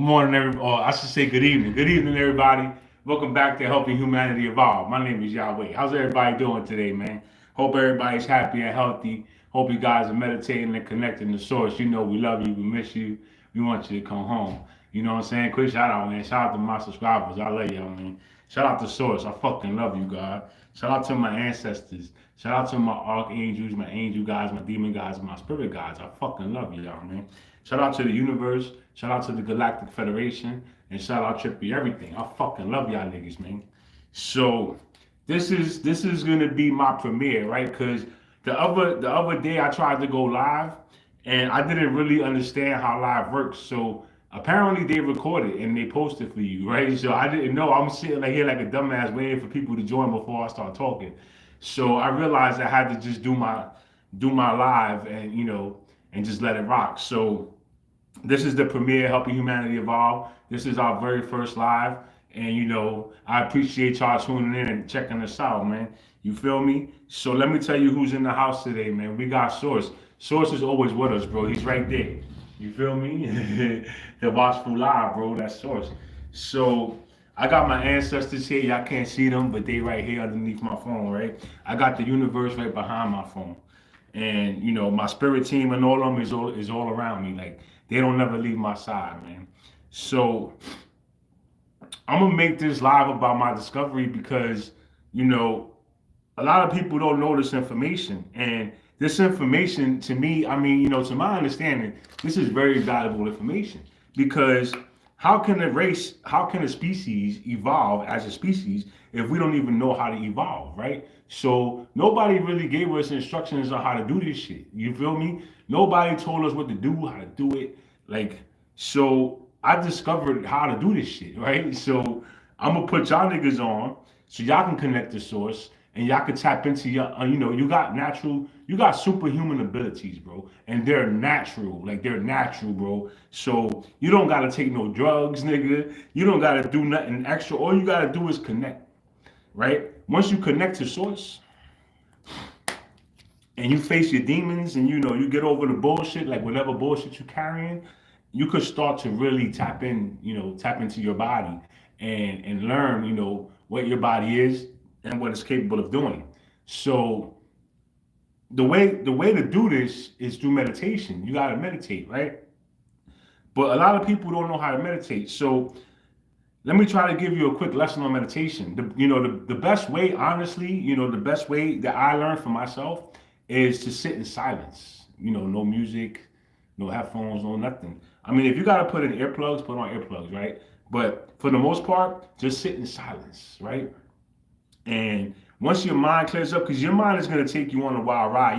Good morning, everybody. Or I should say good evening. Good evening, everybody. Welcome back to Helping Humanity Evolve. My name is Yahweh. How's everybody doing today, man? Hope everybody's happy and healthy. Hope you guys are meditating and connecting to Source. You know we love you. We miss you. We want you to come home. You know what I'm saying? Quick shout out, man. Shout out to my subscribers. I love y'all, man. Shout out to Source. I fucking love you, God. Shout out to my ancestors. Shout out to my archangels, my angel guys, my demon guys, my spirit guys. I fucking love y'all, man. Shout out to the universe. Shout out to the Galactic Federation. And shout out Trippy everything. I fucking love y'all niggas, man. So this is gonna be my premiere, right? Cause the other day I tried to go live and I didn't really understand how live works. So apparently they recorded and they posted for you, right? So I didn't know. I'm sitting like here like a dumbass waiting for people to join before I start talking. So I realized I had to just do my live and and just let it rock. So this is the premiere Helping Humanity Evolve. This is our very first live. And I appreciate y'all tuning in and checking us out, man. You feel me? So let me tell you who's in the house today, man. We got Source. Source is always with us, bro. He's right there. You feel me? The watchful live, bro. That's Source. So I got my ancestors here. Y'all can't see them, but they right here underneath my phone, right? I got the universe right behind my phone. And my spirit team and all of them is all around me. Like they don't never leave my side, man. So I'm gonna make this live about my discovery because a lot of people don't know this information, and this information to me, I mean, to my understanding, this is very valuable information because how can a species evolve as a species if we don't even know how to evolve, right? So nobody really gave us instructions on how to do this shit. You feel me? Nobody told us what to do, how to do it. Like, so I discovered how to do this shit, right? So I'm gonna put y'all niggas on so y'all can connect to Source and y'all can tap into your, you got superhuman abilities, bro, and they're natural, like they're natural, bro. So you don't gotta take no drugs, nigga. You don't gotta do nothing extra. All you gotta do is connect, right? Once you connect to Source and you face your demons and you get over the bullshit, like whatever bullshit you're carrying, you could start to really tap into your body and learn, what your body is and what it's capable of doing. So the way to do this is through meditation. You gotta meditate, right? But a lot of people don't know how to meditate. So let me try to give you a quick lesson on meditation. The best way, honestly, the best way that I learned for myself is to sit in silence. No music, no headphones, no nothing. I mean, if you gotta put in earplugs, put on earplugs, right? But for the most part, just sit in silence, right? And once your mind clears up, because your mind is going to take you on a wild ride,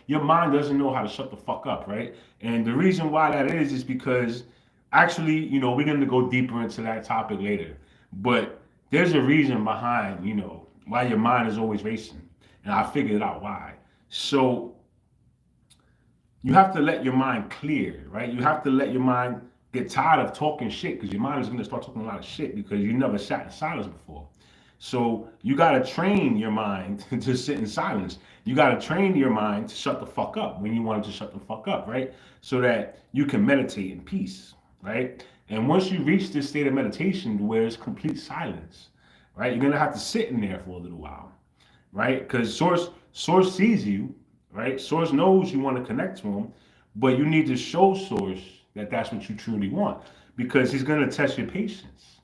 your mind doesn't know how to shut the fuck up, right? And the reason why that is because actually, we're going to go deeper into that topic later. But there's a reason behind, why your mind is always racing. And I figured out why. So you have to let your mind clear, right? You have to let your mind get tired of talking shit because your mind is going to start talking a lot of shit because you never sat in silence before. So you got to train your mind to sit in silence. You got to train your mind to shut the fuck up when you want it to shut the fuck up, right? So that you can meditate in peace, right? And once you reach this state of meditation where it's complete silence, right? You're going to have to sit in there for a little while, right? Because source sees you, right? Source knows you want to connect to him, but you need to show Source that that's what you truly want because he's going to test your patience.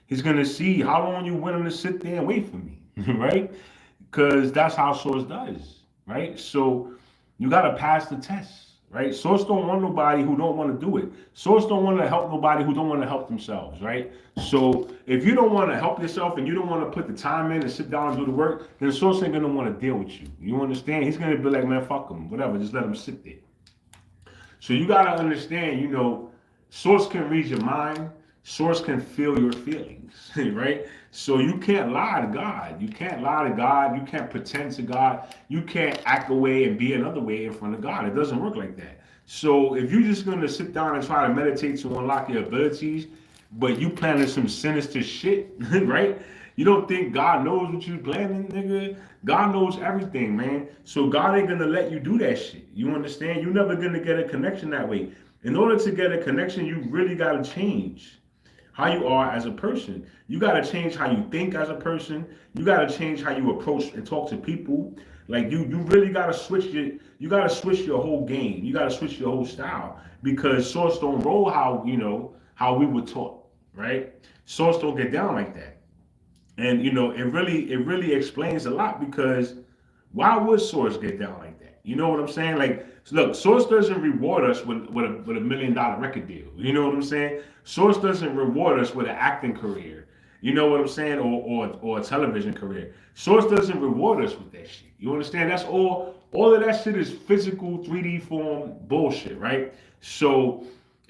He's going to see how long you're willing to sit there and wait for me, right? Because that's how Source does, right? So you got to pass the test, right? Source don't want nobody who don't want to do it. Source don't want to help nobody who don't want to help themselves, right? So if you don't want to help yourself and you don't want to put the time in and sit down and do the work, then Source ain't going to want to deal with you. You understand? He's going to be like, man, fuck him, whatever. Just let him sit there. So you got to understand, Source can read your mind. Source can feel your feelings, right? So you can't lie to God. You can't lie to God. You can't pretend to God. You can't act away and be another way in front of God. It doesn't work like that. So if you're just going to sit down and try to meditate to unlock your abilities, but you planning some sinister shit, right? You don't think God knows what you planning, nigga? God knows everything, man. So God ain't going to let you do that shit. You understand? You're never going to get a connection that way. In order to get a connection, you really got to change. how you are as a person. You got to change how you think as a person. You got to change how you approach and talk to people. Like you really got to switch your whole game. You got to switch your whole style because source don't roll how we were taught, right? Source don't get down like that. And it really explains a lot because why would Source get down like that? You know what I'm saying? Like, look, Source doesn't reward us with a $1 million record deal. You know what I'm saying? Source doesn't reward us with an acting career. You know what I'm saying? Or a television career. Source doesn't reward us with that shit. You understand? That's all of that shit is physical 3D form bullshit, right? So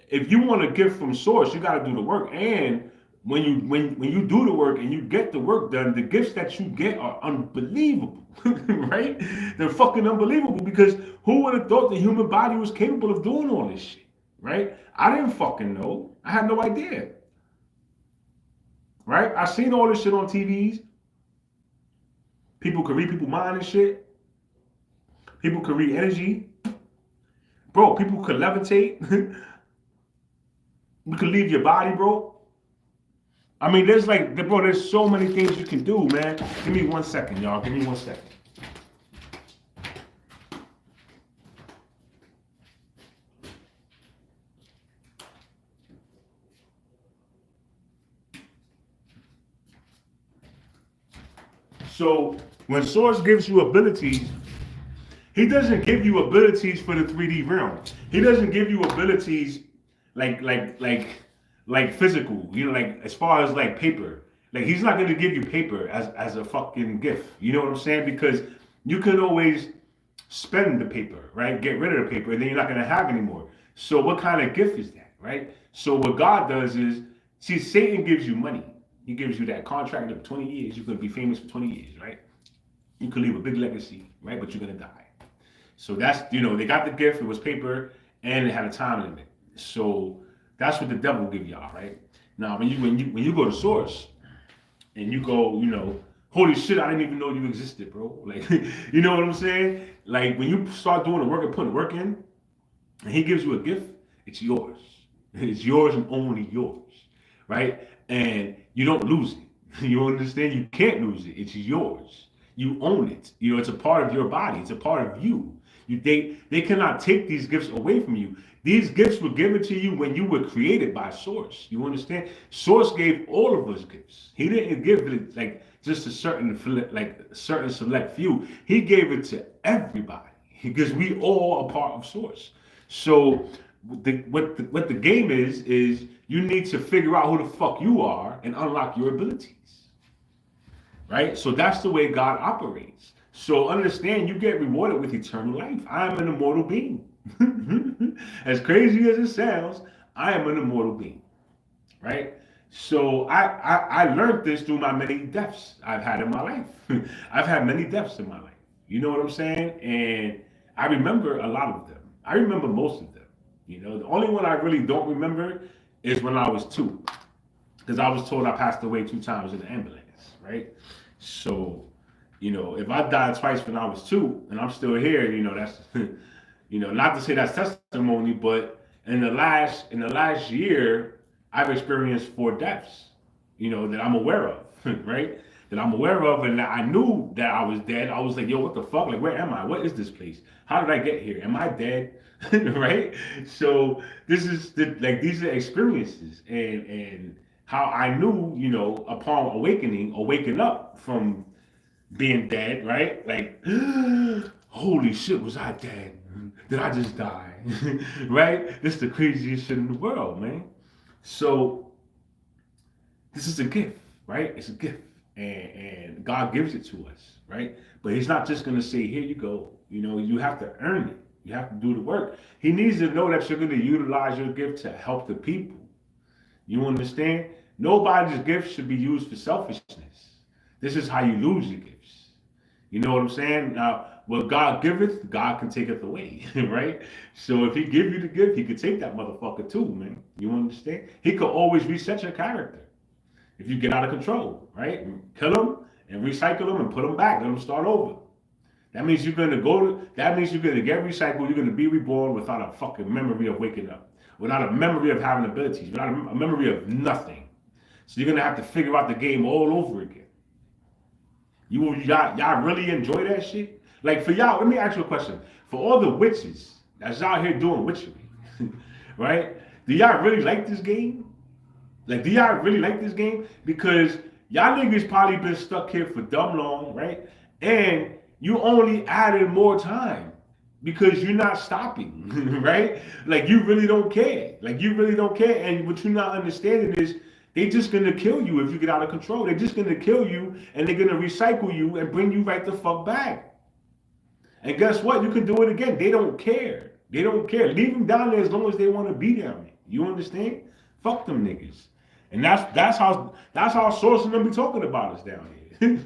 if you want a gift from Source, you got to do the work. And when you do the work and you get the work done, the gifts that you get are unbelievable, right? They're fucking unbelievable because who would have thought the human body was capable of doing all this shit, right? I didn't fucking know. I had no idea, right? I seen all this shit on TVs. People could read people's mind and shit. People could read energy. Bro, people could levitate. You could leave your body, bro. I mean, there's so many things you can do, man. Give me 1 second, y'all. Give me 1 second. So when Source gives you abilities, he doesn't give you abilities for the 3D realm. He doesn't give you abilities like physical, like as far as like paper. Like he's not gonna give you paper as a fucking gift. You know what I'm saying? Because you can always spend the paper, right? Get rid of the paper, and then you're not gonna have any more. So what kind of gift is that, right? So what God does is, see, Satan gives you money. He gives you that contract of 20 years. You're gonna be famous for 20 years, right? You could leave a big legacy, right? But you're gonna die. So that's, they got the gift. It was paper, and it had a time limit. So that's what the devil give y'all, right? Now, when you go to Source and you go, holy shit, I didn't even know you existed, bro. Like, you know what I'm saying? Like when you start doing the work and putting the work in, and he gives you a gift, it's yours. It's yours and only yours, right? And you don't lose it. You understand? You can't lose it. It's yours. You own it. It's a part of your body. It's a part of you. They cannot take these gifts away from you. These gifts were given to you when you were created by Source. You understand? Source gave all of us gifts. He didn't give it like just a certain select few. He gave it to everybody because we all are part of Source. So what the game is you need to figure out who the fuck you are and unlock your abilities. Right? So that's the way God operates. So understand, you get rewarded with eternal life. I am an immortal being. As crazy as it sounds, I am an immortal being. Right? So I learned this through my many deaths I've had in my life. I've had many deaths in my life. You know what I'm saying? And I remember a lot of them. I remember most of them. The only one I really don't remember is when I was 2. Because I was told I passed away 2 times in the ambulance, right? So, if I died twice when I was 2 and I'm still here, that's, not to say that's testimony, but in the last year, I've experienced 4 deaths, that I'm aware of, right? That I'm aware of, and I knew that I was dead. I was like, yo, what the fuck? Like, where am I? What is this place? How did I get here? Am I dead? Right? So these are experiences, and how I knew, upon waking up from being dead, right? Like, holy shit, was I dead? Did I just die? Right? This is the craziest shit in the world, man. So this is a gift, right? It's a gift. And God gives it to us, right? But he's not just gonna say, here you go. You have to earn it. You have to do the work. He needs to know that you're gonna utilize your gift to help the people. You understand? Nobody's gift should be used for selfishness. This is how you lose your gifts. You know what I'm saying? Now, what God giveth, God can taketh away, right? So if he give you the gift, he could take that motherfucker too, man. You understand? He could always reset your character if you get out of control, right? Kill them and recycle them and put them back. Let them start over. That means you're gonna get recycled. You're gonna be reborn without a fucking memory of waking up, without a memory of having abilities, without a memory of nothing. So you're gonna have to figure out the game all over again. Y'all really enjoy that shit? Like for y'all, let me ask you a question. For all the witches that's out here doing witchery, right? Do y'all really like this game? Like, do y'all really like this game? Because y'all niggas probably been stuck here for dumb long, right? And you only added more time because you're not stopping, right? Like, you really don't care. Like, you really don't care. And what you're not understanding is they're just gonna kill you if you get out of control. They're just gonna kill you and they're gonna recycle you and bring you right the fuck back. And guess what? You can do it again. They don't care. They don't care. Leave them down there as long as they want to be down there. You understand? Fuck them niggas. And that's how Source and them be talking about us down here.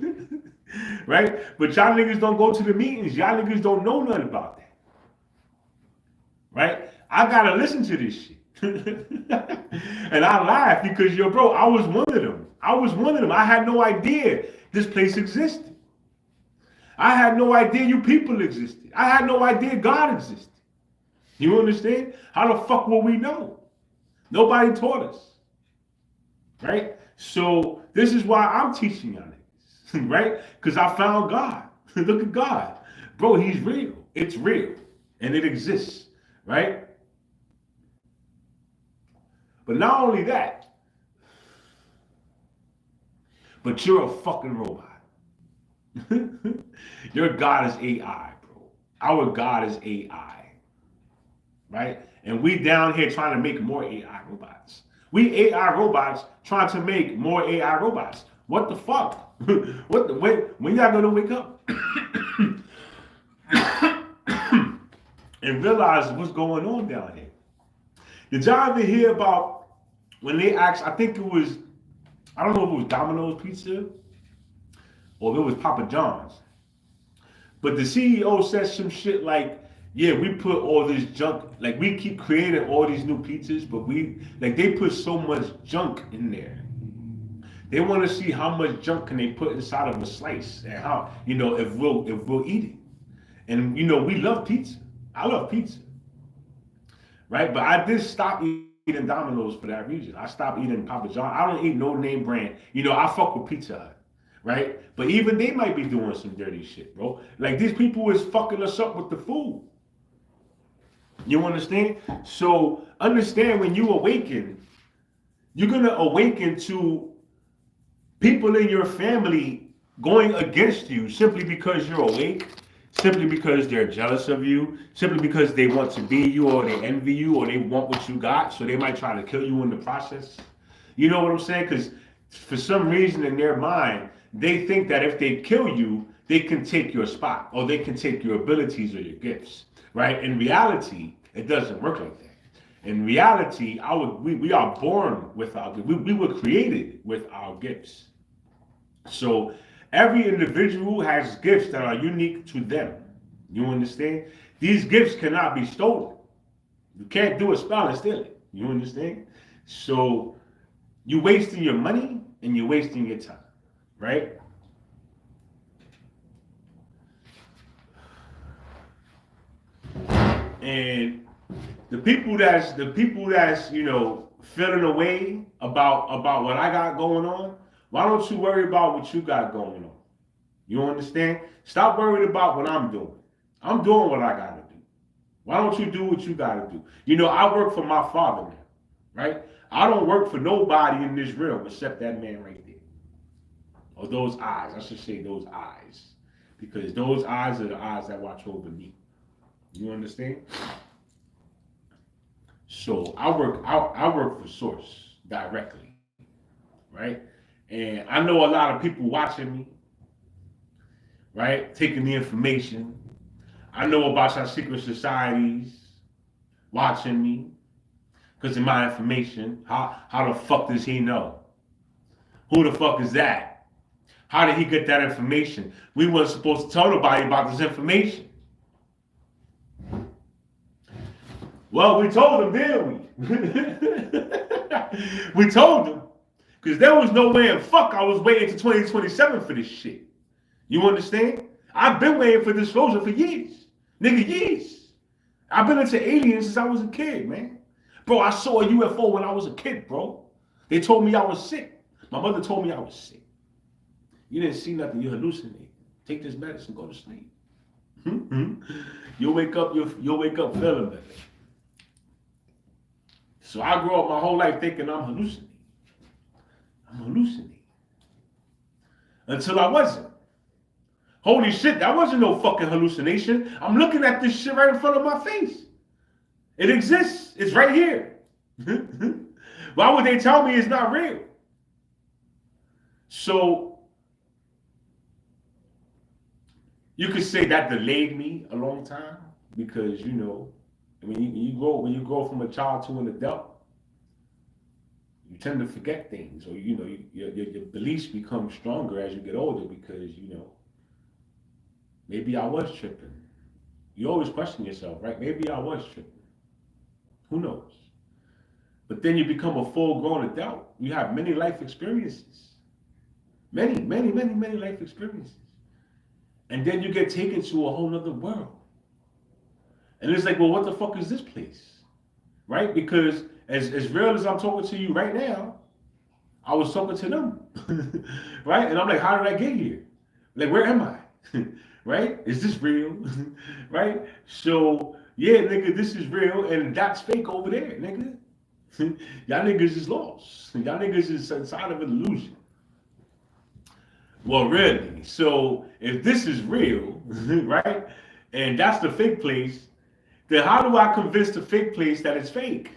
Right? But y'all niggas don't go to the meetings. Y'all niggas don't know nothing about that. Right? I gotta listen to this shit. And I laugh because, yo, bro, I was one of them. I had no idea this place existed. I had no idea you people existed. I had no idea God existed. You understand? How the fuck will we know? Nobody taught us. Right? So this is why I'm teaching y'all niggas. Right? Because I found God. Look at God. Bro, he's real. It's real. And it exists. Right? But not only that, but you're a fucking robot. Your God is AI, bro. Our God is AI. Right? And we down here trying to make more AI robots. We AI robots trying to make more AI robots. What the fuck? When y'all gonna wake up and realize what's going on down here? Did y'all ever hear about when they asked, I think it was, I don't know if it was Domino's Pizza or if it was Papa John's, but the CEO said some shit like, yeah, we put all this junk, like we keep creating all these new pizzas, but they put so much junk in there. They want to see how much junk can they put inside of a slice and how, if we'll eat it. And, we love pizza. I love pizza. Right? But I did stop eating Domino's for that reason. I stopped eating Papa John. I don't eat no name brand. I fuck with Pizza Hut. Right? But even they might be doing some dirty shit, bro. Like these people is fucking us up with the food. You understand? So understand when you awaken, you're going to awaken to people in your family going against you simply because you're awake, simply because they're jealous of you, simply because they want to be you or they envy you or they want what you got, so they might try to kill you in the process. You know what I'm saying? Because for some reason in their mind, they think that if they kill you, they can take your spot or they can take your abilities or your gifts. Right? In reality, it doesn't work like that. In reality, we are born with our gifts. We were created with our gifts. So every individual has gifts that are unique to them. You understand? These gifts cannot be stolen. You can't do a spell and steal it. You understand? So you're wasting your money and you're wasting your time. Right? And the people that's feeling away about what I got going on, why don't you worry about what you got going on? You understand? Stop worrying about what I'm doing. I'm doing what I gotta do. Why don't you do what you gotta do? I work for my father now, right? I don't work for nobody in this realm except that man right there. Or those eyes, I should say those eyes. Because those eyes are the eyes that watch over me. You understand? So I work for Source directly, right? And I know a lot of people watching me, right? Taking the information. I know about your secret societies watching me because of my information. How the fuck does he know? Who the fuck is that? How did he get that information? We weren't supposed to tell nobody about this information. Well, we told them, didn't we? We told them. Because there was no way in fuck I was waiting to 2027 for this shit. You understand? I've been waiting for disclosure for years. Nigga, years. I've been into aliens since I was a kid, man. Bro, I saw a UFO when I was a kid, bro. They told me I was sick. My mother told me I was sick. You didn't see nothing, you hallucinate. Take this medicine, go to sleep. You'll wake up, you'll wake up feeling better. So I grew up my whole life thinking I'm hallucinating. I'm hallucinating. Until I wasn't. Holy shit, that wasn't no fucking hallucination. I'm looking at this shit right in front of my face. It exists. It's right here. Why would they tell me it's not real? So you could say that delayed me a long time because, you know, when you grow from a child to an adult, you tend to forget things, or you know, your beliefs become stronger as you get older because, you know, maybe I was tripping. You always question yourself, right? Maybe I was tripping. Who knows? But then you become a full-grown adult. You have many life experiences. Many life experiences. And then you get taken to a whole nother world. And it's like, well, what the fuck is this place? Right? Because as real as I'm talking to you right now, I was talking to them. Right? And I'm like, how did I get here? Like, where am I? Right? Is this real? Right? So, yeah, nigga, this is real, and that's fake over there, nigga. Y'all niggas is lost. Y'all niggas is inside of an illusion. Well, really. So, if this is real, right, and that's the fake place, then how do I convince the fake place that it's fake,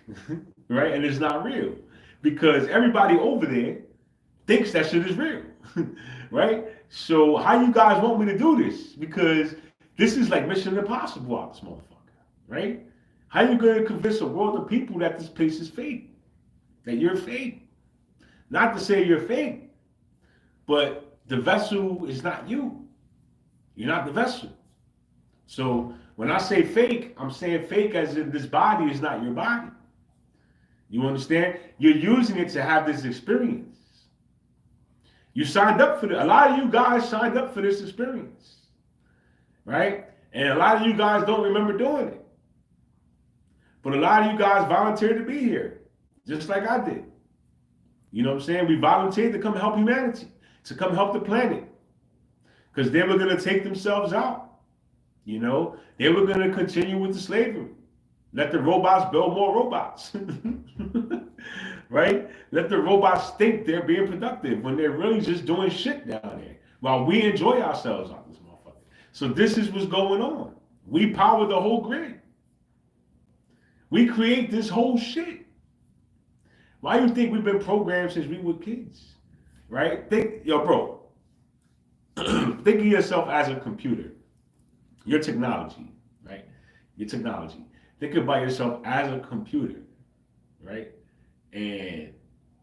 right, and it's not real? Because everybody over there thinks that shit is real, right? So how you guys want me to do this? Because this is like Mission Impossible out this motherfucker, right? How you going to convince a world of people that this place is fake, that you're fake? Not to say you're fake, but the vessel is not you. You're not the vessel. So when I say fake, I'm saying fake as in this body is not your body. You understand? You're using it to have this experience. You signed up for it. A lot of you guys signed up for this experience, right? And a lot of you guys don't remember doing it. But a lot of you guys volunteered to be here, just like I did. You know what I'm saying? We volunteered to come help humanity, to come help the planet. Because they were going to take themselves out. You know, they were going to continue with the slavery. Let the robots build more robots. Right? Let the robots think they're being productive when they're really just doing shit down there while we enjoy ourselves on this motherfucker. So this is what's going on. We power the whole grid. We create this whole shit. Why do you think we've been programmed since we were kids? Right? Yo, bro, think of yourself as a computer. Your technology, right? Your technology. Think about yourself as a computer, right? And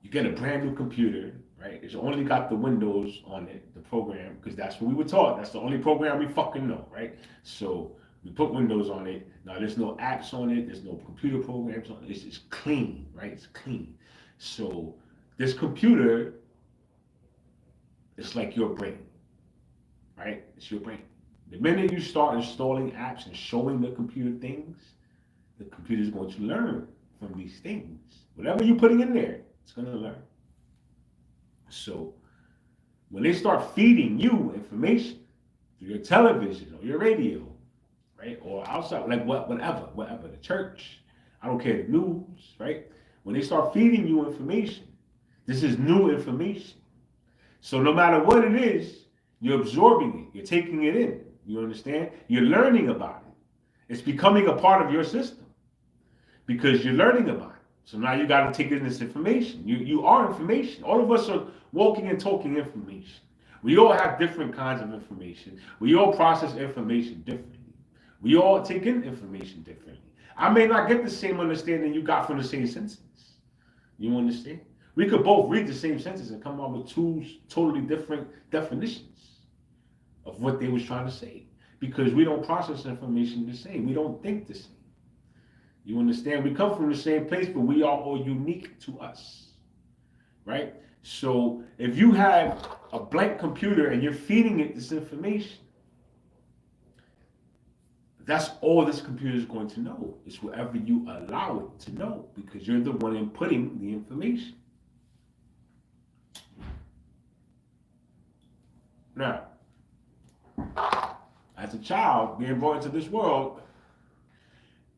you get a brand new computer, right? It's only got the Windows on it, the program, because that's what we were taught. That's the only program we fucking know, right? So we put Windows on it. Now there's no apps on it. There's no computer programs on it. It's just clean, right? It's clean. So this computer, it's like your brain, right? It's your brain. The minute you start installing apps and showing the computer things, the computer is going to learn from these things. Whatever you're putting in there, it's going to learn. So when they start feeding you information through your television or your radio, right, or outside, like whatever, the church, I don't care, the news, right? When they start feeding you information, this is new information. So no matter what it is, you're absorbing it, you're taking it in. You understand? You're learning about it. It's becoming a part of your system because you're learning about it. So now you got to take in this information. You are information. All of us are walking and talking information. We all have different kinds of information. We all process information differently. We all take in information differently. I may not get the same understanding you got from the same sentence. You understand? We could both read the same sentence and come up with two totally different definitions of what they was trying to say, because we don't process information the same. We don't think the same. You understand? We come from the same place, but we are all unique to us, right? So if you have a blank computer and you're feeding it this information, that's all this computer is going to know. It's whatever you allow it to know, because you're the one inputting the information. Now, as a child being brought into this world,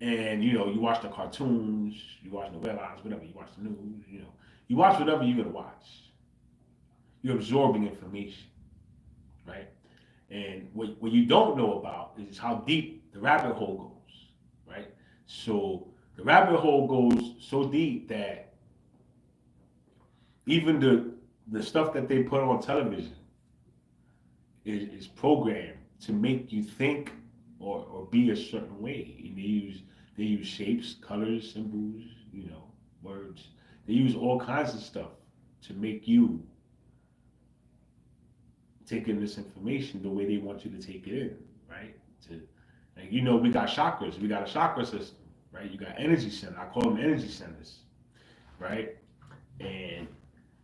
and you watch the cartoons, you watch novellas, whatever, you watch the news, you watch whatever you're gonna watch. You're absorbing information, right? And what you don't know about is how deep the rabbit hole goes, right? So the rabbit hole goes so deep that even the stuff that they put on television is programmed to make you think or be a certain way. And they use shapes, colors, symbols, words. They use all kinds of stuff to make you take in this information the way they want you to take it in, right? We got chakras. We got a chakra system, right? You got energy centers. I call them energy centers, right? And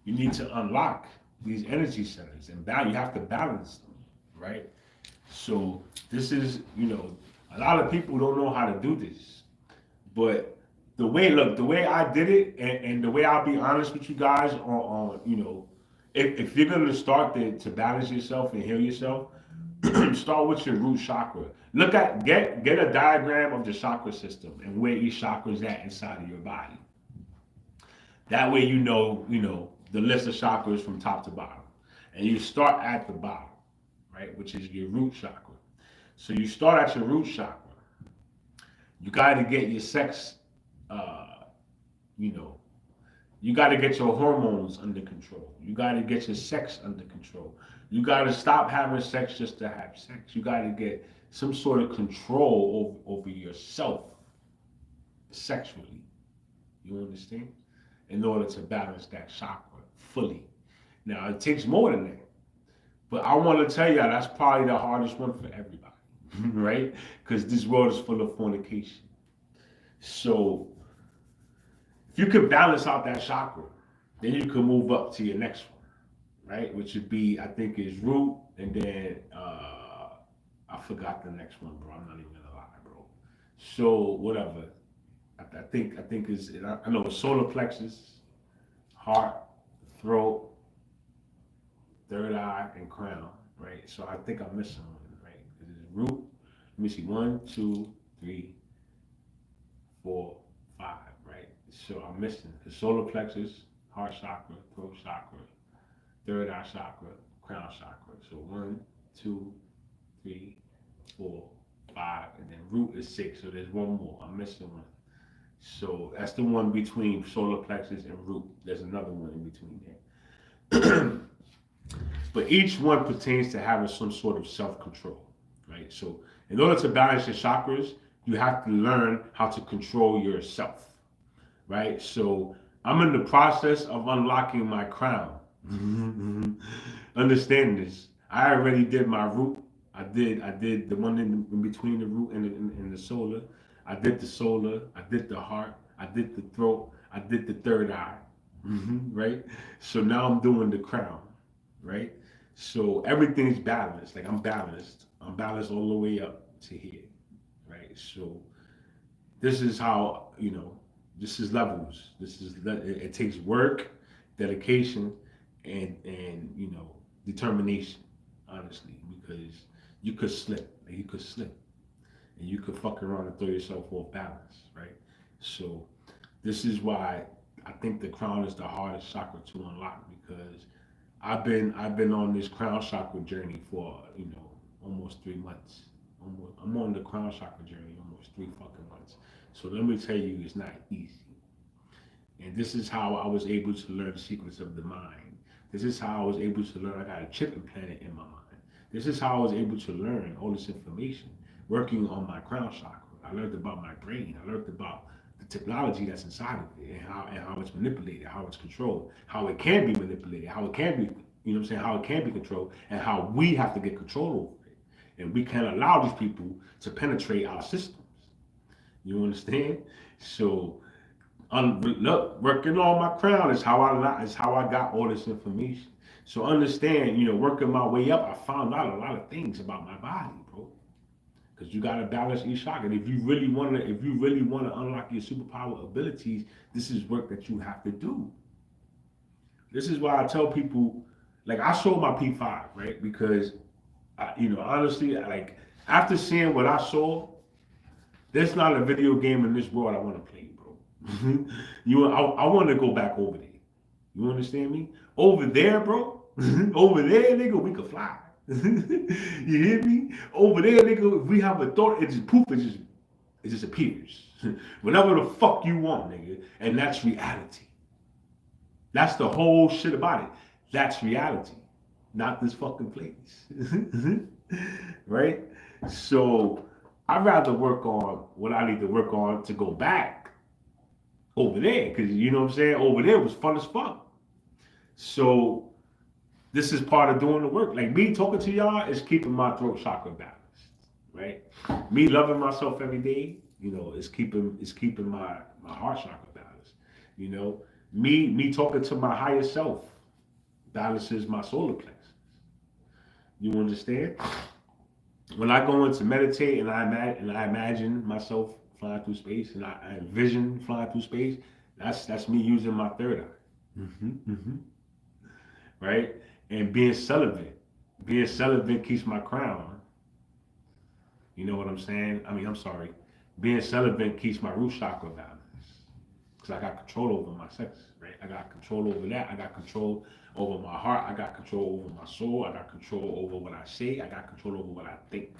you need to unlock these energy centers, and you have to balance them, right? So this is, a lot of people don't know how to do this, but the way I did it, and the way I'll be honest with you guys if you're gonna start to balance yourself and heal yourself, start with your root chakra. Get a diagram of the chakra system and where each chakra is at inside of your body. That way the list of chakras from top to bottom. And you start at the bottom, right, which is your root chakra. So you start at your root chakra. You got to get your sex, you got to get your hormones under control. You got to get your sex under control. You got to stop having sex just to have sex. You got to get some sort of control over yourself sexually. You understand? In order to balance that chakra fully. Now, it takes more than that. But I want to tell you that's probably the hardest one for everybody, right? Because this world is full of fornication. So, if you can balance out that chakra, then you can move up to your next one, right? Which would be, I think, is root, and then I forgot the next one, bro. I'm not even gonna lie, bro. So whatever. I think I know it's solar plexus, heart, throat, third eye, and crown, right? So I think I'm missing one, right? It is root. Let me see. 1, 2, 3, 4, 5, right? So I'm missing the solar plexus, heart chakra, throat chakra, third eye chakra, crown chakra. So 1, 2, 3, 4, 5, and then root is 6. So there's one more. I'm missing one. So that's the one between solar plexus and root. There's another one in between there. But each one pertains to having some sort of self-control, right? So in order to balance your chakras, you have to learn how to control yourself, right? So I'm in the process of unlocking my crown. Understand this. I already did my root. I did the one in between the root and the solar. I did the solar. I did the heart. I did the throat. I did the third eye. Right? So now I'm doing the crown, right? So everything's balanced. Like I'm balanced. I'm balanced all the way up to here, right? So this is how, this is levels. It takes work, dedication, and determination, honestly, because you could slip. And you could fuck around and throw yourself off balance, right? So this is why I think the crown is the hardest chakra to unlock, because I've been on this crown chakra journey for almost 3 months. I'm on the crown chakra journey almost 3 fucking months. So let me tell you, it's not easy. And this is how I was able to learn the secrets of the mind. This is how I was able to learn I got a chip implanted in my mind. This is how I was able to learn all this information working on my crown chakra. I learned about my brain. I learned about the technology that's inside of it, and how it's manipulated, how it's controlled, how it can be manipulated, how it can be, how it can be controlled, and how we have to get control over it. And we can't allow these people to penetrate our systems. You understand? So, look, working on my crown is how I got all this information. So understand, working my way up, I found out a lot of things about my body, bro. Because you gotta balance each chakra. And if you really wanna unlock your superpower abilities, this is work that you have to do. This is why I tell people, like I sold my P5, right? Because honestly, like after seeing what I saw, there's not a video game in this world I want to play, bro. I want to go back over there. You understand me? Over there, bro. Over there, nigga, we could fly. You hear me? Over there, nigga, if we have a thought, it just poof, it just appears. Whenever the fuck you want, nigga. And that's reality. That's the whole shit about it. That's reality. Not this fucking place. Right? So I'd rather work on what I need to work on to go back over there. Cause you know what I'm saying? Over there was fun as fuck. So this is part of doing the work. Like me talking to y'all is keeping my throat chakra balanced. Right? Me loving myself every day, is keeping my heart chakra balanced. You know, me talking to my higher self balances my solar plexus. You understand? When I go into meditate and I imagine myself flying through space and I envision flying through space, that's me using my third eye. Right? And being celibate. Being celibate keeps my crown. You know what I'm saying? I'm sorry. Being celibate keeps my root chakra balanced. Because I got control over my sex, right? I got control over that. I got control over my heart. I got control over my soul. I got control over what I say. I got control over what I think.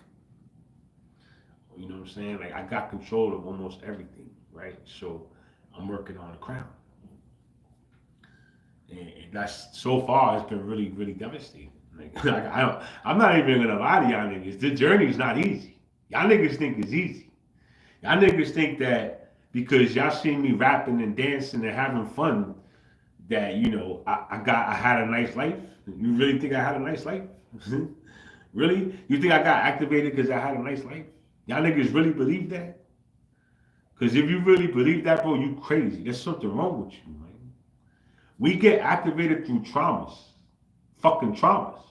You know what I'm saying? Like I got control of almost everything, right? So I'm working on the crown. And that's so far it's been really, really devastating. Like I'm not even gonna lie to y'all niggas. The journey's not easy. Y'all niggas think it's easy. Y'all niggas think that because y'all see me rapping and dancing and having fun, that I had a nice life. You really think I had a nice life? Really? You think I got activated because I had a nice life? Y'all niggas really believe that? Because if you really believe that, bro, you crazy. There's something wrong with you, man. We get activated through traumas. Fucking traumas.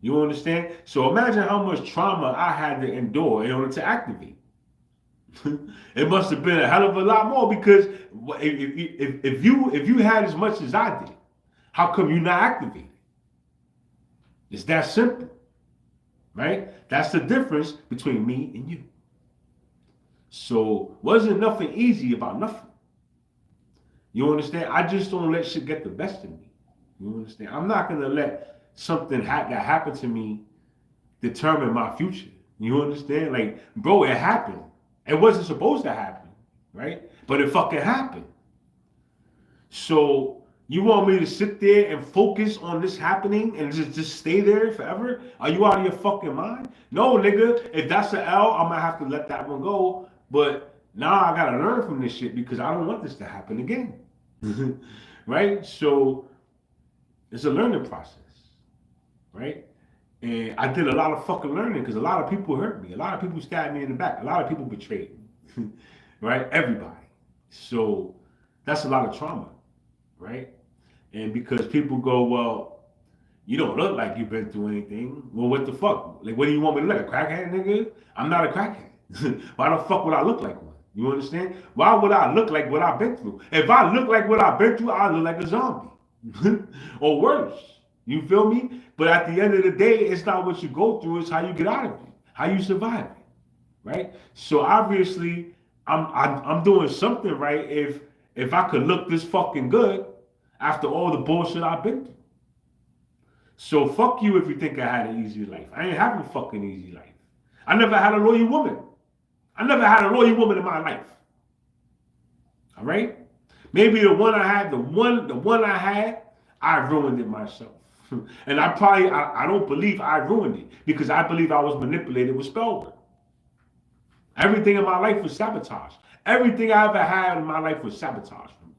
You understand? So imagine how much trauma I had to endure in order to activate. It must have been a hell of a lot more because if you had as much as I did, how come you not activated? It's that simple, right? That's the difference between me and you. So wasn't nothing easy about nothing. You understand? I just don't let shit get the best of me. You understand? I'm not gonna let something that happened to me determine my future. You understand? Like, bro, it happened. It wasn't supposed to happen, right? But it fucking happened. So you want me to sit there and focus on this happening and just stay there forever? Are you out of your fucking mind? No, nigga. If that's an L, I'm gonna have to let that one go. But now I gotta learn from this shit because I don't want this to happen again. Right? So it's a learning process, right? And I did a lot of fucking learning because a lot of people hurt me. A lot of people stabbed me in the back. A lot of people betrayed me, right? Everybody. So that's a lot of trauma, right? And because people go, well, you don't look like you've been through anything. Well, what the fuck? Like, what do you want me to look like? A crackhead, nigga? I'm not a crackhead. Why the fuck would I look like one? You understand? Why would I look like what I've been through? If I look like what I've been through, I look like a zombie. Or worse. You feel me? But at the end of the day, it's not what you go through, it's how you get out of it, how you survive it, right? So obviously, I'm doing something right if I could look this fucking good after all the bullshit I've been through. So fuck you if you think I had an easy life. I ain't having a fucking easy life. I never had a loyal woman. I never had a loyal woman in my life. All right? Maybe the one I had, I ruined it myself. And I don't believe I ruined it because I believe I was manipulated with spell work. Everything in my life was sabotage. Everything I ever had in my life was sabotage for me.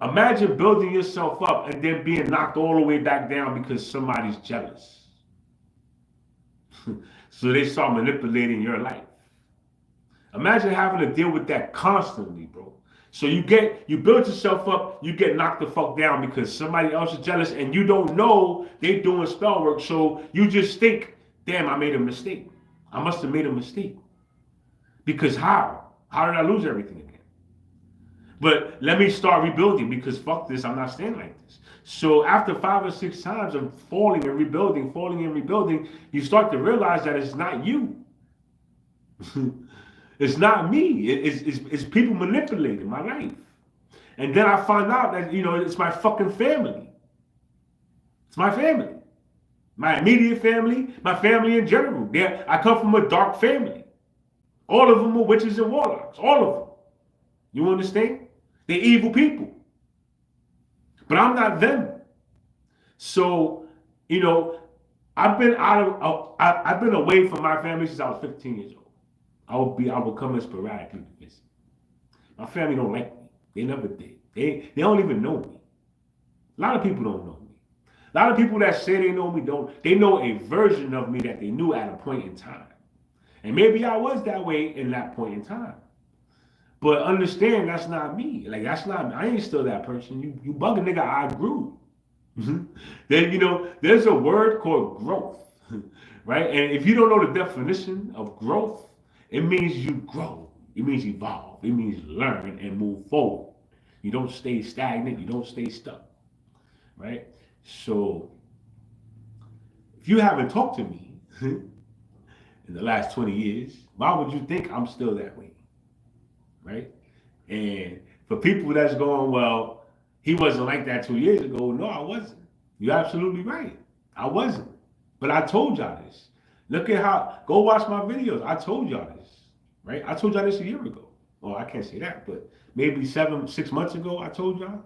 Imagine building yourself up and then being knocked all the way back down because somebody's jealous. So they start manipulating your life. Imagine having to deal with that constantly, bro. So you build yourself up, you get knocked the fuck down because somebody else is jealous and you don't know they doing spell work. So you just think, damn, I made a mistake. I must have made a mistake. Because how? How did I lose everything again? But let me start rebuilding because fuck this, I'm not staying like this. So after 5 or 6 times of falling and rebuilding, you start to realize that it's not you. It's not me. It's people manipulating my life. And then I find out that, it's my fucking family. It's my family. My immediate family, my family in general. I come from a dark family. All of them are witches and warlocks. All of them. You understand? They're evil people. But I'm not them. So, I've been I've been away from my family since I was 15 years old. I would come in sporadically to visit. My family don't like me. They never did. They don't even know me. A lot of people don't know me. A lot of people that say they know me they know a version of me that they knew at a point in time. And maybe I was that way in that point in time. But understand that's not me. Like that's not me. I ain't still that person. You bug a nigga, I grew. Then there's a word called growth. Right? And if you don't know the definition of growth, it means you grow. It means evolve. It means learn and move forward. You don't stay stagnant. You don't stay stuck. Right? So, if you haven't talked to me in the last 20 years, why would you think I'm still that way? Right? And for people that's going, well, he wasn't like that 2 years ago. No, I wasn't. You're absolutely right. I wasn't. But I told y'all this. Look at go watch my videos. I told y'all this. Right? I told y'all this a year ago. Well, I can't say that, but maybe 6 months ago, I told y'all.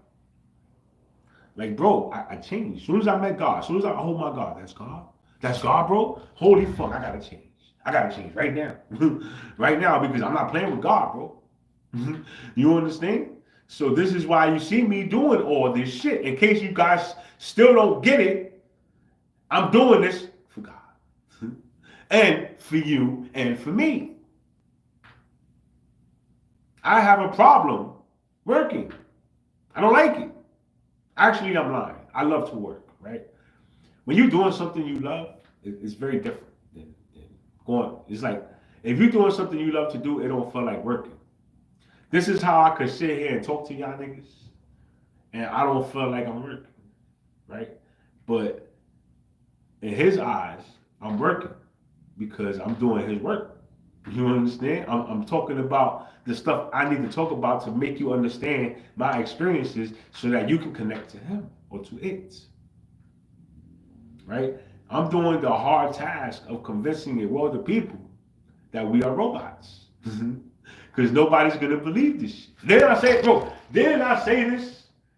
Like, bro, I changed. As soon as I met God, as soon as oh my God, that's God? That's God, bro? Holy fuck, I gotta change. I gotta change right now. Right now, because I'm not playing with God, bro. You understand? So this is why you see me doing all this shit. In case you guys still don't get it, I'm doing this for God. And for you and for me. I have a problem working. I don't like it. Actually, I'm lying. I love to work, right? When you're doing something you love, it's very different than going. It's like, if you're doing something you love to do, it don't feel like working. This is how I could sit here and talk to y'all niggas, and I don't feel like I'm working, right? But in his eyes, I'm working because I'm doing his work. You understand? I'm talking about the stuff I need to talk about to make you understand my experiences so that you can connect to him or to it. Right? I'm doing the hard task of convincing a world of people that we are robots. Because nobody's going to believe this shit. Then I say, bro, this?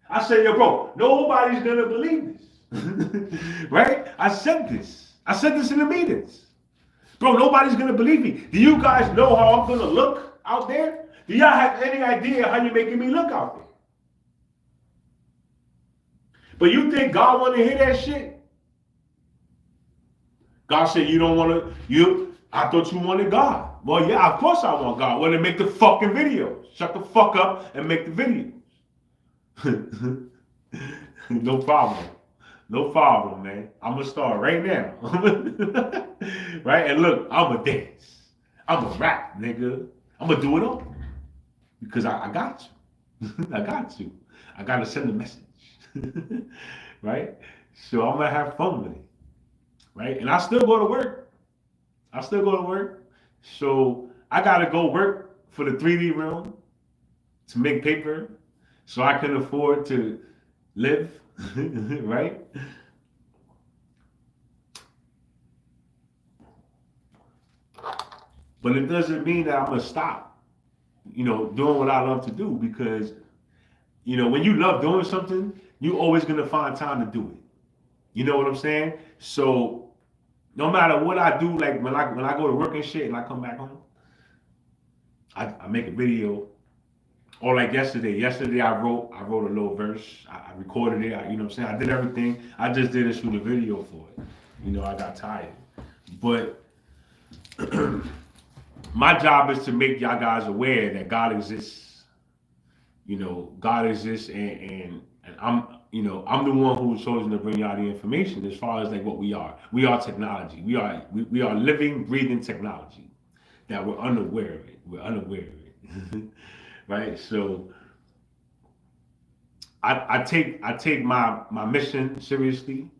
I say, yo, bro, nobody's going to believe this. Right? I said this in the meetings. Bro, nobody's going to believe me. Do you guys know how I'm going to look out there? Do y'all have any idea how you're making me look out there? But you think God want to hear that shit? God said you don't want to, I thought you wanted God. Well, yeah, of course I want God. Well, then make the fucking videos. Shut the fuck up and make the videos. No problem. No problem, man. I'm going to start right now. Right? And look, I'm going to dance. I'm going to rap, nigga. I'm going to do it all. Because I got you. I got you. I got to send a message. Right? So I'm going to have fun with it. Right? And I still go to work. So I got to go work for the 3D realm to make paper so I can afford to live. Right? But it doesn't mean that I'm going to stop, doing what I love to do because, when you love doing something, you're always going to find time to do it. You know what I'm saying? So no matter what I do, like when I go to work and shit and I come back home, I make a video. Or like yesterday I wrote a little verse. I recorded it. You know what I'm saying? I did everything. I just didn't shoot a video for it. I got tired. But my job is to make y'all guys aware that God exists. God exists, and I'm I'm the one who's chosen to bring y'all the information as far as like what we are. We are technology. We are living, breathing technology that we're unaware of it. Right? So I take my mission seriously,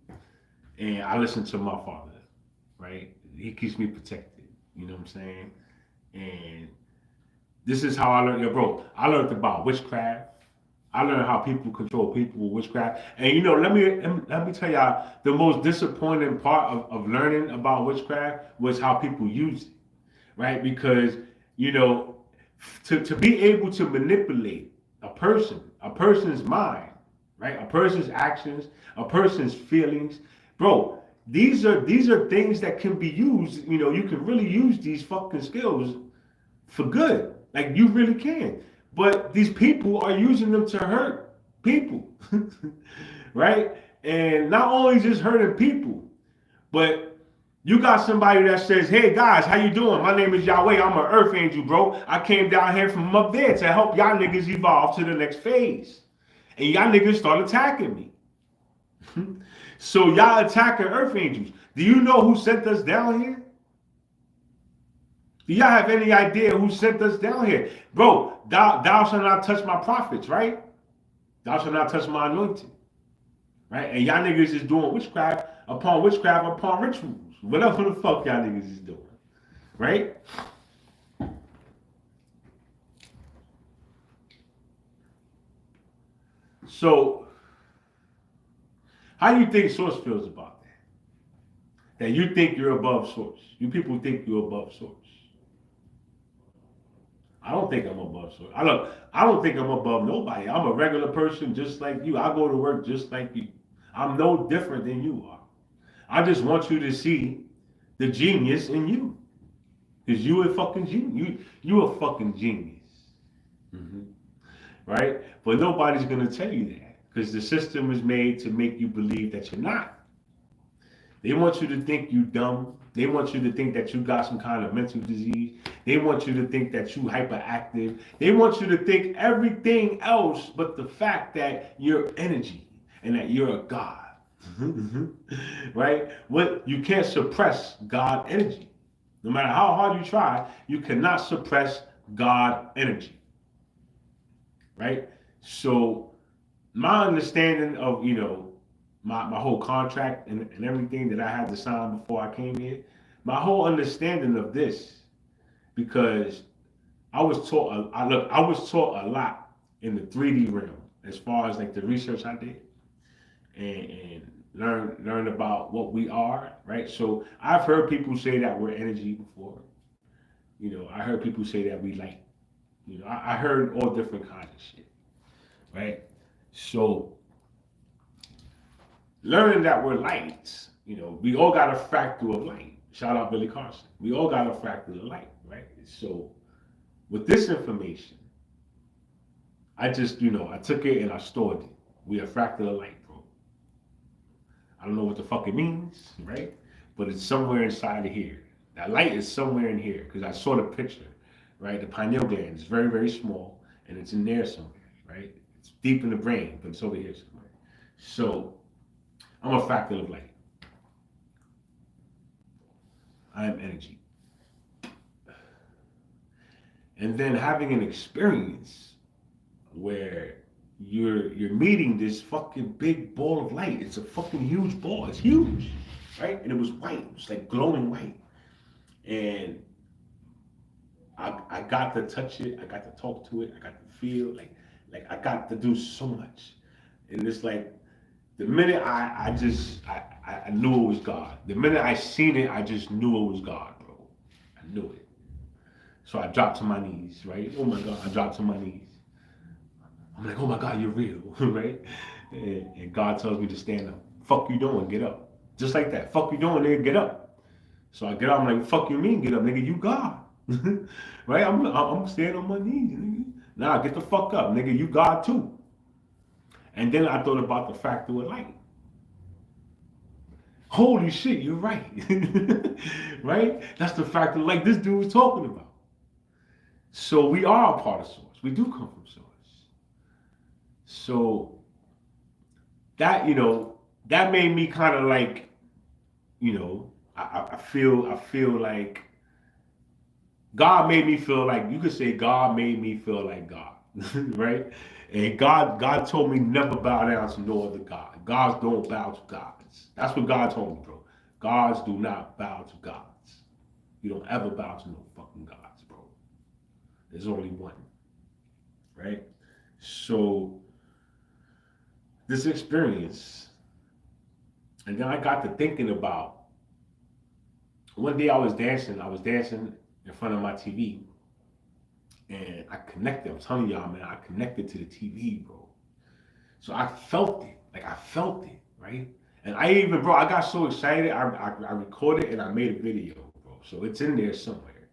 and I listen to my father, right? He keeps me protected. You know what I'm saying? And this is how I learned, yo, bro. I learned about witchcraft. I learned how people control people with witchcraft. And let me tell y'all, the most disappointing part of learning about witchcraft was how people use it, right? Because you know, to be able to manipulate a person's mind, right? A person's actions, a person's feelings, bro. These are things that can be used. You know, you can really use these fucking skills for good. Like you really can. But these people are using them to hurt people. Right? And not only just hurting people, but you got somebody that says, "Hey guys, how you doing? My name is Yahweh. I'm an earth angel, bro. I came down here from up there to help y'all niggas evolve to the next phase." And y'all niggas start attacking me. So y'all attacking earth angels. Do you know who sent us down here? Do y'all have any idea who sent us down here? Bro, thou shalt not touch my prophets, right? Thou shalt not touch my anointing. Right? And y'all niggas is doing witchcraft upon rituals. Whatever the fuck y'all niggas is doing. Right? So, how do you think Source feels about that? That you think you're above Source. You people think you're above Source. I don't think I'm above Source. I don't think I'm above nobody. I'm a regular person just like you. I go to work just like you. I'm no different than you are. I just want you to see the genius in you. Because you a fucking genius. You a fucking genius. Mm-hmm. Right? But nobody's going to tell you that. Because the system is made to make you believe that you're not. They want you to think you dumb. They want you to think that you got some kind of mental disease. They want you to think that you hyperactive. They want you to think everything else but the fact that you're energy and that you're a God. Right? What you can't suppress God energy. No matter how hard you try, you cannot suppress God energy. Right? So my understanding of, my whole contract and everything that I had to sign before I came here, my whole understanding of this, because I was taught a lot in the 3D realm as far as like the research I did and learn about what we are, right? So I've heard people say that we're energy before. I heard people say that we light. I heard all different kinds of shit, right? So learning that we're lights, we all got a fractal of light. Shout out Billy Carson. We all got a fractal of light, right? So with this information, I just, I took it and I stored it. We are fractal of light, bro. I don't know what the fuck it means, right? But it's somewhere inside of here. That light is somewhere in here because I saw the picture, right? The pineal gland is very, very small and it's in there somewhere, right? It's deep in the brain, but it's over here somewhere. So I'm a fractal of light. I am energy. And then having an experience where you're meeting this fucking big ball of light. It's a fucking huge ball. It's huge, right? And it was white. It was like glowing white. And I got to touch it. I got to talk to it. I got to feel like I got to do so much. And it's like the minute I knew it was God. The minute I seen it, I just knew it was God, bro. I knew it. So I dropped to my knees, right? Oh my God, I dropped to my knees. I'm like, oh my God, you're real, right? And God tells me to stand up. Fuck you doing? Get up. Just like that. Fuck you doing, nigga? Get up. So I get up. I'm like, fuck you mean get up, nigga? You God, right? I'm standing on my knees, nigga. Nah, get the fuck up, nigga. You God too. And then I thought about the fractal of light. Holy shit, you're right. Right? That's the fractal like this dude was talking about. So we are a part of Source. We do come from Source. So that, that made me kind of like, I feel like God made me feel like, you could say God made me feel like God, right? And God told me never bow down to no other God. Gods don't bow to gods. That's what God told me, bro. Gods do not bow to gods. You don't ever bow to no fucking gods, bro. There's only one, right? So this experience, and then I got to thinking about. One day I was dancing in front of my TV, and I connected. I'm telling y'all, man, I connected to the TV, bro. So I felt it, right? And bro, I got so excited, I recorded and I made a video, bro. So it's in there somewhere,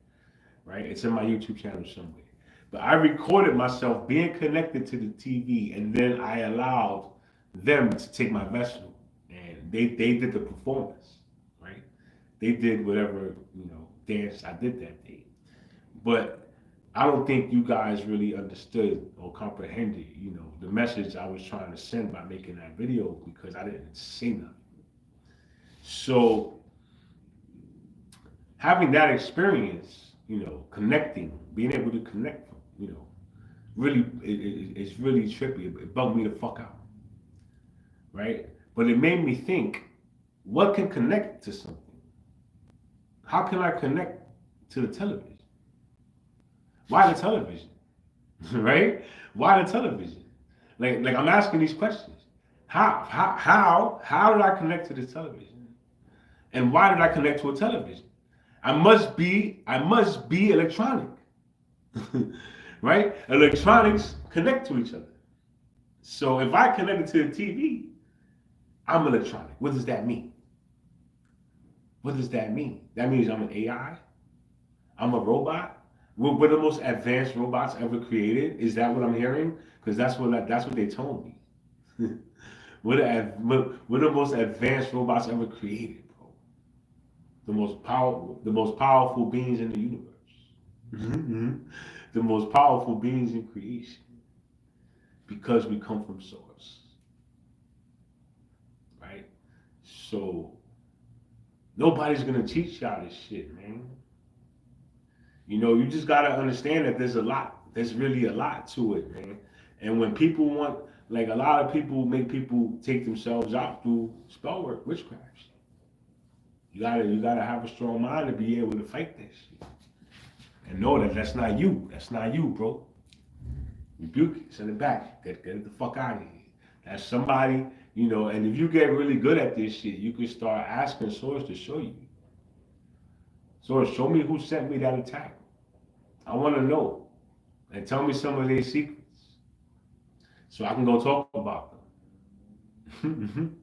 right? It's in my YouTube channel somewhere. But I recorded myself being connected to the TV, and then I allowed them to take my vessel, and they did the performance, right? They did whatever, dance I did that day. But I don't think you guys really understood or comprehended, the message I was trying to send by making that video, because I didn't say nothing. So having that experience, connecting, being able to connect, really, it's really trippy. It bugged me the fuck out, right? But it made me think, what can connect to something? How can I connect to the television? Why the television? Right? Why the television? Like I'm asking these questions. How did I connect to the television? And why did I connect to a television? I must be electronic. Right? Electronics connect to each other. So if I connected to the TV, I'm electronic. What does that mean? What does that mean? That means I'm an AI? I'm a robot? We're the most advanced robots ever created? Is that what I'm hearing? Because that's what they told me. we're the most advanced robots ever created, bro. The most powerful beings in the universe. The most powerful beings in creation. Because we come from source. Right? So nobody's gonna teach y'all this shit, man. You just gotta understand that there's a lot. There's really a lot to it, man. And when people want, like, a lot of people make people take themselves out through spell work, witchcraft shit. You gotta have a strong mind to be able to fight that shit. And know that that's not you. That's not you, bro. Rebuke it, send it back. Get it the fuck out of here. That's somebody, and if you get really good at this shit, you can start asking Source to show you. Source, show me who sent me that attack. I want to know. And tell me some of their secrets. So I can go talk about them.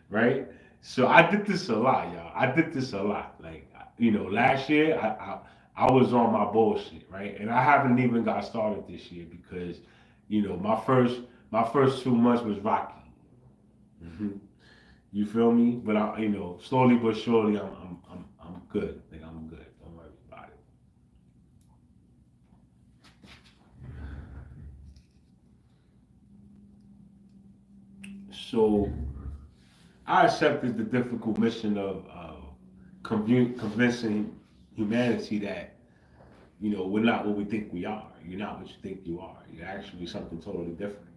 Right? So I did this a lot, y'all. I did this a lot. Like, last year, I was on my bullshit, right? And I haven't even got started this year because, my first 2 months was rocky. You feel me? But slowly but surely, I'm good. Like, I'm good. Don't worry about it. So I accepted the difficult mission of convincing humanity that, we're not what we think we are. You're not what you think you are. You're actually something totally different.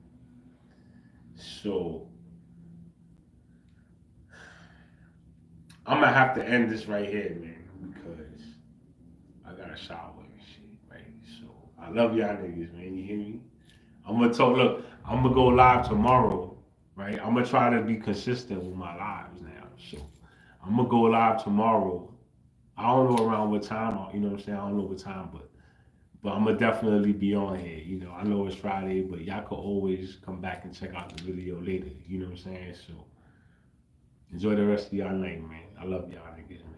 So I'm gonna have to end this right here, man, because I gotta shower and shit, right? So I love y'all niggas, man. You hear me? I'm gonna talk. Look, I'm gonna go live tomorrow, right? I'm gonna try to be consistent with my lives now. So I'm gonna go live tomorrow. I don't know around what time. You know what I'm saying? I don't know what time, but I'm gonna definitely be on here. I know it's Friday, but y'all could always come back and check out the video later. You know what I'm saying? So enjoy the rest of y'all night, man. I love y'all niggas, man.